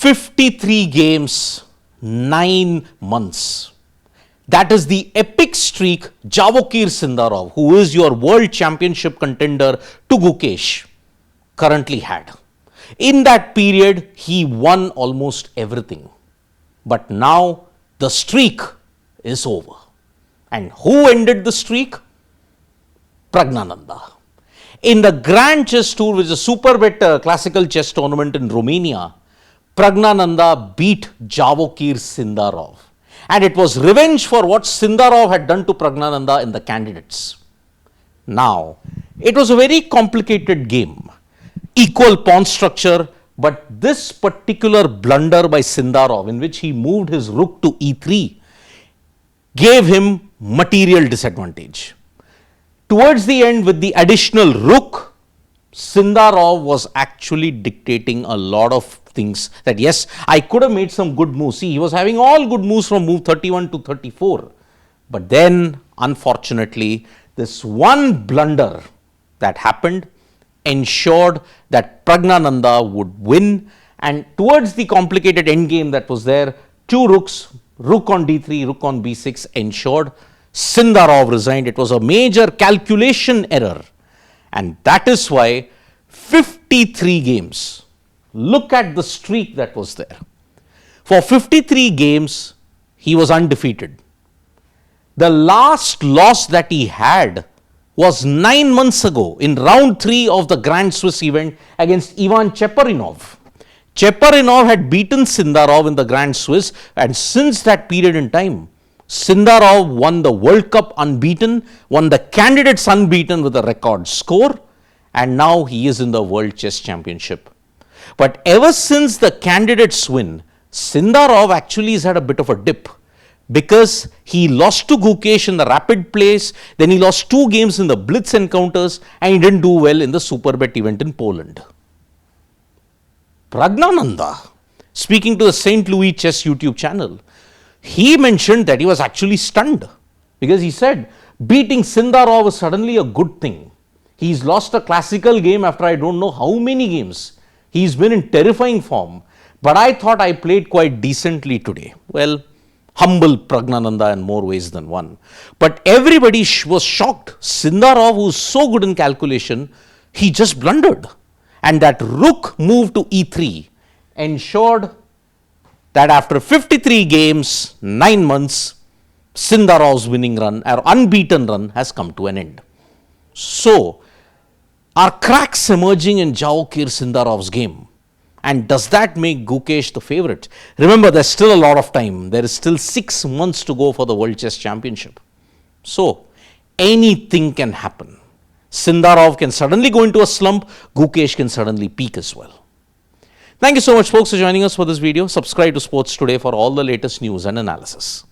53 games, 9 months. That is the epic streak Javokhir Sindarov, who is your world championship contender to Gukesh, currently had. In that period, he won almost everything. But now the streak is over. And who ended the streak? Praggnanandhaa. In the Grand Chess Tour, which is a super bet classical chess tournament in Romania, Praggnanandhaa beat Javokhir Sindarov. And it was revenge for what Sindarov had done to Praggnanandhaa in the candidates. Now, it was a very complicated game. Equal pawn structure, but this particular blunder by Sindarov, in which he moved his rook to e3, gave him material disadvantage. Towards the end, with the additional rook, Sindarov was actually dictating a lot of things that, yes, I could have made some good moves. See, he was having all good moves from move 31 to 34. But then, unfortunately, this one blunder that happened ensured that Praggnanandhaa would win. And towards the complicated endgame that was there, two rooks, rook on d3, rook on b6, ensured Sindarov resigned. It was a major calculation error. And that is why 53 games, look at the streak that was there. For 53 games, he was undefeated. The last loss that he had was 9 months ago in round 3 of the Grand Swiss event against Ivan Cheparinov. Cheparinov had beaten Sindarov in the Grand Swiss, and since that period in time, Sindarov won the World Cup unbeaten, won the candidates unbeaten with a record score, and now he is in the World Chess Championship. But ever since the candidates win, Sindarov actually has had a bit of a dip, because he lost to Gukesh in the rapid plays, then he lost 2 games in the blitz encounters, and he didn't do well in the Superbet event in Poland. Praggnanandhaa, speaking to the St. Louis Chess YouTube channel, he mentioned that he was actually stunned, because he said beating Sindarov was suddenly a good thing. He's lost a classical game after I don't know how many games. He's been in terrifying form, but I thought I played quite decently today. Well, humble Praggnanandhaa in more ways than one. But everybody was shocked. Sindarov, who's so good in calculation, he just blundered. And that rook move to e3 ensured that after 53 games, 9 months, Sindarov's winning run, or unbeaten run, has come to an end. So, are cracks emerging in Javokhir Sindarov's game? And does that make Gukesh the favorite? Remember, there's still a lot of time. There is still 6 months to go for the World Chess Championship. So, anything can happen. Sindarov can suddenly go into a slump. Gukesh can suddenly peak as well. Thank you so much, folks, for joining us for this video. Subscribe to Sports Today for all the latest news and analysis.